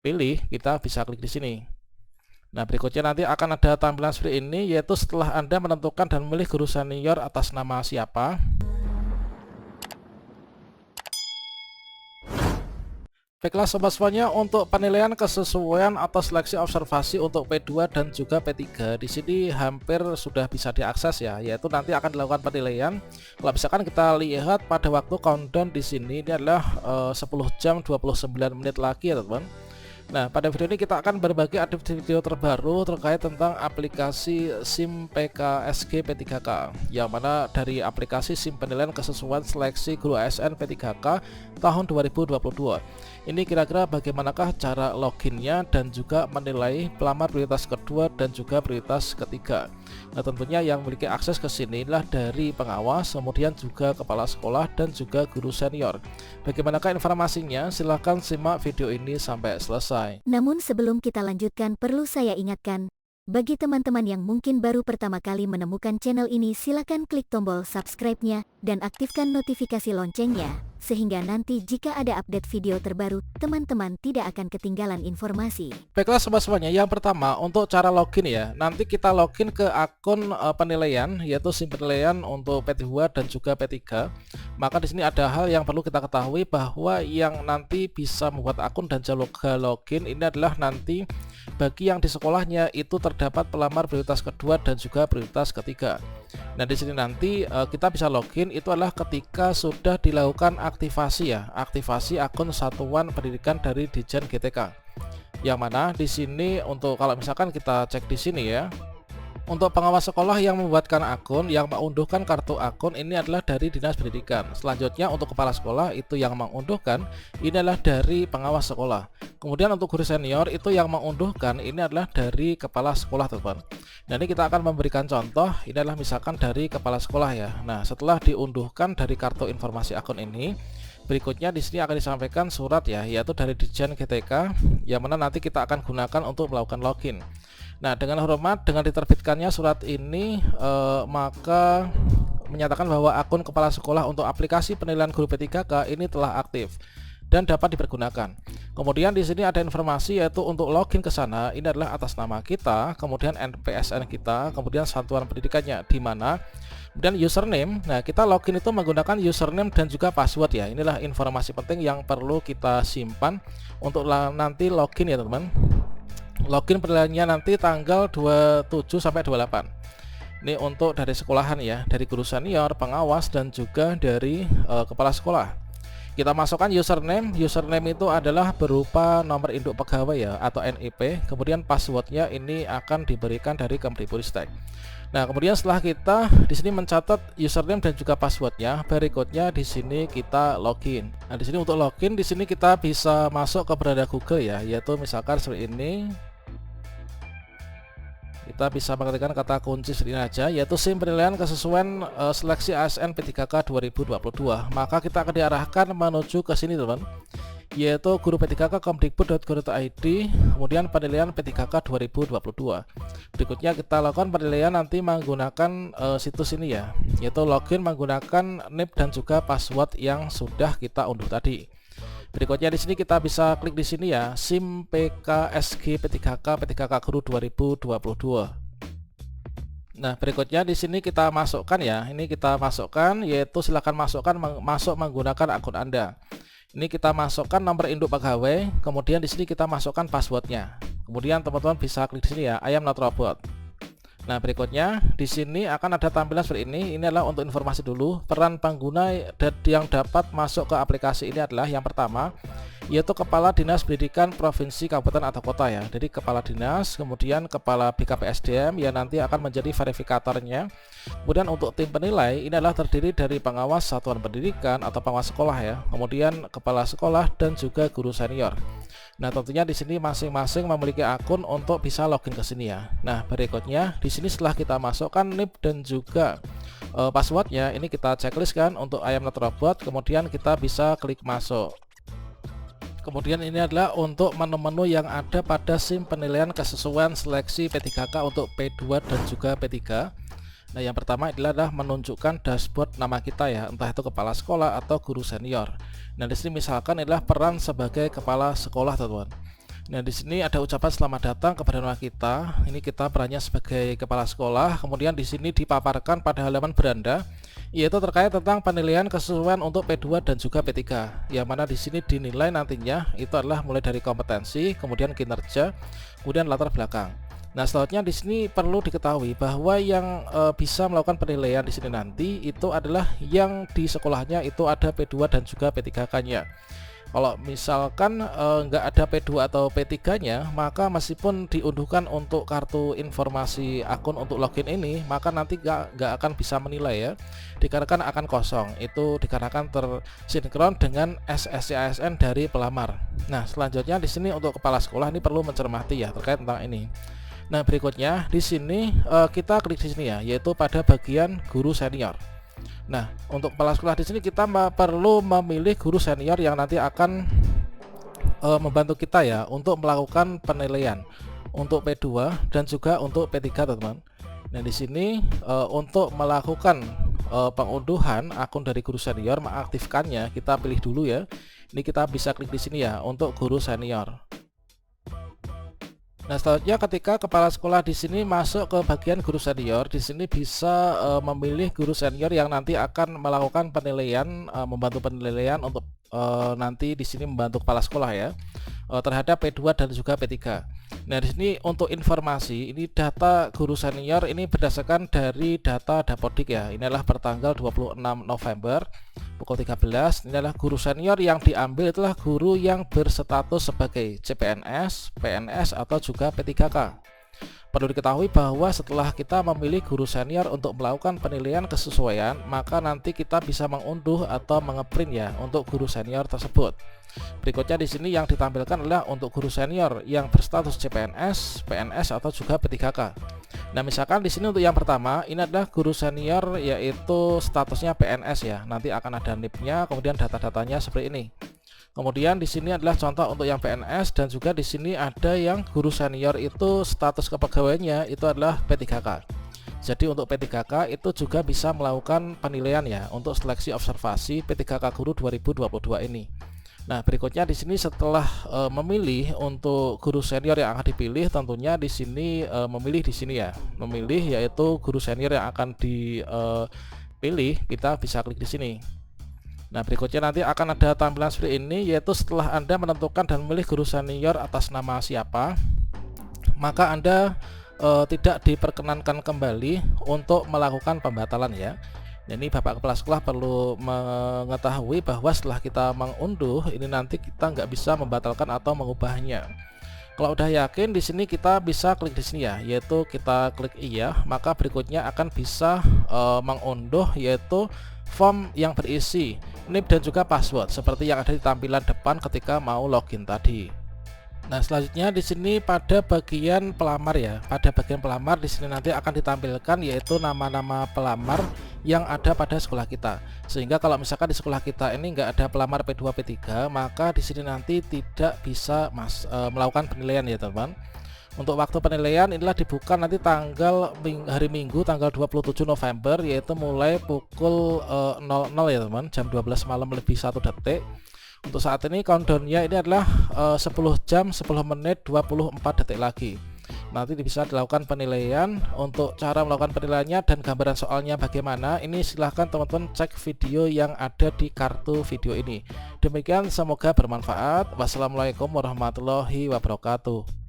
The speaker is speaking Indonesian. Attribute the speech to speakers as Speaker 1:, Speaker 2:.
Speaker 1: pilih, kita bisa klik di sini. Nah, berikutnya nanti akan ada tampilan seperti ini, yaitu setelah Anda menentukan dan memilih guru senior atas nama siapa. Baiklah sobat semuanya, untuk penilaian kesesuaian atau seleksi observasi untuk P2 dan juga P3 di sini hampir sudah bisa diakses ya, yaitu nanti akan dilakukan penilaian. Kalau misalkan kita lihat pada waktu countdown di sini, ini adalah 10 jam 29 menit lagi ya teman-teman. Nah, pada video ini kita akan berbagi update video terbaru terkait tentang aplikasi SIM PKSG P3K, yang mana dari aplikasi SIM penilaian kesesuaian seleksi guru ASN P3K tahun 2022. Ini kira-kira bagaimanakah cara loginnya dan juga menilai pelamar prioritas kedua dan juga prioritas ketiga. Nah, tentunya yang memiliki akses ke sini adalah dari pengawas, kemudian juga kepala sekolah dan juga guru senior. Bagaimanakah informasinya? Silahkan simak video ini sampai selesai.
Speaker 2: Namun sebelum kita lanjutkan, perlu saya ingatkan, bagi teman-teman yang mungkin baru pertama kali menemukan channel ini, silakan klik tombol subscribe-nya dan aktifkan notifikasi loncengnya, sehingga nanti jika ada update video terbaru, teman-teman tidak akan ketinggalan informasi.
Speaker 1: Baiklah sobat semuanya, yang pertama untuk cara login ya, nanti kita login ke akun penilaian, yaitu SIM penilaian untuk P2 dan juga P3. Maka di sini ada hal yang perlu kita ketahui, bahwa yang nanti bisa membuat akun dan juga login ini adalah nanti bagi yang di sekolahnya itu terdapat pelamar prioritas kedua dan juga prioritas ketiga. Nah, di sini nanti kita bisa login itu adalah ketika sudah dilakukan aktivasi ya, aktivasi akun satuan pendidikan dari Ditjen GTK. Yang mana di sini untuk kalau misalkan kita cek di sini ya, untuk pengawas sekolah yang membuatkan akun, yang mengunduhkan kartu akun ini adalah dari Dinas Pendidikan. Selanjutnya untuk kepala sekolah itu yang mengunduhkan ini adalah dari pengawas sekolah. Kemudian untuk guru senior itu yang mengunduhkan ini adalah dari kepala sekolah teman. Nah, ini kita akan memberikan contoh, ini adalah misalkan dari kepala sekolah ya. Nah, setelah diunduhkan dari kartu informasi akun ini, berikutnya di sini akan disampaikan surat ya, yaitu dari Ditjen GTK, yang mana nanti kita akan gunakan untuk melakukan login. Nah, dengan hormat, dengan diterbitkannya surat ini, maka menyatakan bahwa akun kepala sekolah untuk aplikasi penilaian guru P3K ini telah aktif dan dapat dipergunakan. Kemudian di sini ada informasi, yaitu untuk login ke sana ini adalah atas nama kita, kemudian NPSN kita, kemudian satuan pendidikannya di mana, dan username. Nah, kita login itu menggunakan username dan juga password ya. Inilah informasi penting yang perlu kita simpan untuk nanti login ya teman-teman. Login penilaiannya nanti tanggal 27 sampai 28. Ini untuk dari sekolahan ya, dari guru senior, pengawas dan juga dari kepala sekolah. Kita masukkan username. Username itu adalah berupa nomor induk pegawai ya, atau NIP. Kemudian passwordnya ini akan diberikan dari Kemdikbudristek. Nah, kemudian setelah kita di sini mencatat username dan juga passwordnya, berikutnya di sini kita login. Nah, di sini untuk login di sini kita bisa masuk ke beranda Google ya, yaitu misalkan seperti ini. Kita bisa mengetikkan kata kunci seperti ini aja, yaitu SIM penilaian kesesuaian seleksi ASN P3K 2022. Maka kita akan diarahkan menuju ke sini teman, yaitu guru P3K kemdikbud.go.id, kemudian penilaian P3K 2022. Berikutnya kita lakukan penilaian nanti menggunakan situs ini ya, yaitu login menggunakan NIP dan juga password yang sudah kita unduh tadi. Berikutnya di sini kita bisa klik di sini ya, SIM PKSG P3K Guru 2022. Nah, berikutnya di sini kita masukkan ya, ini kita masukkan, yaitu silakan masuk menggunakan akun Anda. Ini kita masukkan nomor induk pegawai, kemudian di sini kita masukkan passwordnya. Kemudian teman-teman bisa klik di sini ya, I am not robot. Nah, berikutnya di sini akan ada tampilan seperti ini. Ini adalah untuk informasi dulu. Peran pengguna yang dapat masuk ke aplikasi ini adalah yang pertama, yaitu Kepala Dinas Pendidikan Provinsi, Kabupaten atau Kota ya. Jadi Kepala Dinas, kemudian Kepala BKPSDM yang nanti akan menjadi verifikatornya. Kemudian untuk tim penilai ini adalah terdiri dari pengawas satuan pendidikan atau pengawas sekolah ya. Kemudian kepala sekolah dan juga guru senior. Nah, tentunya di sini masing-masing memiliki akun untuk bisa login ke sini ya. Nah, berikutnya di sini setelah kita masukkan NIP dan juga passwordnya, ini kita checklist kan untuk I am not robot, kemudian kita bisa klik masuk. Kemudian ini adalah untuk menu-menu yang ada pada SIM penilaian kesesuaian seleksi P3K untuk P2 dan juga P3. Nah, yang pertama adalah menunjukkan dashboard nama kita ya, entah itu kepala sekolah atau guru senior. Nah, di sini misalkan adalah peran sebagai kepala sekolah teman-teman. Nah, di sini ada ucapan selamat datang kepada nama kita. Ini kita perannya sebagai kepala sekolah. Kemudian di sini dipaparkan pada halaman beranda, yaitu terkait tentang penilaian kesesuaian untuk P2 dan juga P3. Yang mana di sini dinilai nantinya itu adalah mulai dari kompetensi, kemudian kinerja, kemudian latar belakang. Nah, selanjutnya di sini perlu diketahui bahwa yang bisa melakukan penilaian di sini nanti itu adalah yang di sekolahnya itu ada P2 dan juga P3K-nya. Kalau misalkan nggak ada P2 atau P3-nya, maka meskipun diunduhkan untuk kartu informasi akun untuk login ini, maka nanti nggak akan bisa menilai ya, dikarenakan akan kosong. Itu dikarenakan tersinkron dengan SSCASN dari pelamar. Nah, selanjutnya di sini untuk kepala sekolah ini perlu mencermati ya terkait tentang ini. Nah, berikutnya di sini kita klik di sini ya, yaitu pada bagian guru senior. Nah, untuk kepala sekolah di sini kita perlu memilih guru senior yang nanti akan membantu kita ya untuk melakukan penilaian untuk P2 dan juga untuk P3, teman-teman. Nah, di sini untuk melakukan pengunduhan akun dari guru senior, mengaktifkannya kita pilih dulu ya. Ini kita bisa klik di sini ya untuk guru senior. Nah, selanjutnya ketika kepala sekolah di sini masuk ke bagian guru senior, di sini bisa memilih guru senior yang nanti akan melakukan penilaian, membantu penilaian untuk nanti di sini membantu kepala sekolah ya terhadap P2 dan juga P3. Nah, di sini untuk informasi, ini data guru senior ini berdasarkan dari data Dapodik ya. Ini adalah pertanggal 26 November pukul 13. Ini adalah guru senior yang diambil itulah guru yang berstatus sebagai CPNS, PNS atau juga P3K. Perlu diketahui bahwa setelah kita memilih guru senior untuk melakukan penilaian kesesuaian, maka nanti kita bisa mengunduh atau mengeprint ya untuk guru senior tersebut. Berikutnya di sini yang ditampilkan adalah untuk guru senior yang berstatus CPNS, PNS atau juga P3K. Nah, misalkan di sini untuk yang pertama ini adalah guru senior yaitu statusnya PNS ya. Nanti akan ada NIP-nya, kemudian data-datanya seperti ini. Kemudian di sini adalah contoh untuk yang PNS dan juga di sini ada yang guru senior itu status kepegawaiannya itu adalah P3K. Jadi untuk P3K itu juga bisa melakukan penilaian ya untuk seleksi observasi P3K Guru 2022 ini. Nah, berikutnya di sini setelah memilih untuk guru senior yang akan dipilih, tentunya di sini memilih di sini ya, memilih yaitu guru senior yang akan dipilih, kita bisa klik di sini. Nah, berikutnya nanti akan ada tampilan seperti ini, yaitu setelah Anda menentukan dan memilih guru senior atas nama siapa, maka Anda tidak diperkenankan kembali untuk melakukan pembatalan ya. Ini Bapak Kepala Sekolah perlu mengetahui bahwa setelah kita mengunduh ini nanti kita nggak bisa membatalkan atau mengubahnya. Kalau udah yakin di sini kita bisa klik di sini ya, yaitu kita klik iya, maka berikutnya akan bisa mengunduh yaitu form yang berisi NIP dan juga password seperti yang ada di tampilan depan ketika mau login tadi. Nah, selanjutnya di sini pada bagian pelamar ya. Pada bagian pelamar di sini nanti akan ditampilkan yaitu nama-nama pelamar yang ada pada sekolah kita. Sehingga kalau misalkan di sekolah kita ini nggak ada pelamar P2 P3, maka di sini nanti tidak bisa melakukan penilaian ya, teman-teman. Untuk waktu penilaian inilah dibuka nanti tanggal hari Minggu tanggal 27 November yaitu mulai pukul 00 ya, teman, jam 12 malam lebih 1 detik. Untuk saat ini countdownnya ini adalah 10 jam 10 menit 24 detik lagi. Nanti bisa dilakukan penilaian. Untuk cara melakukan penilaiannya dan gambaran soalnya bagaimana, ini silahkan teman-teman cek video yang ada di kartu video ini. Demikian, semoga bermanfaat. Wassalamualaikum warahmatullahi wabarakatuh.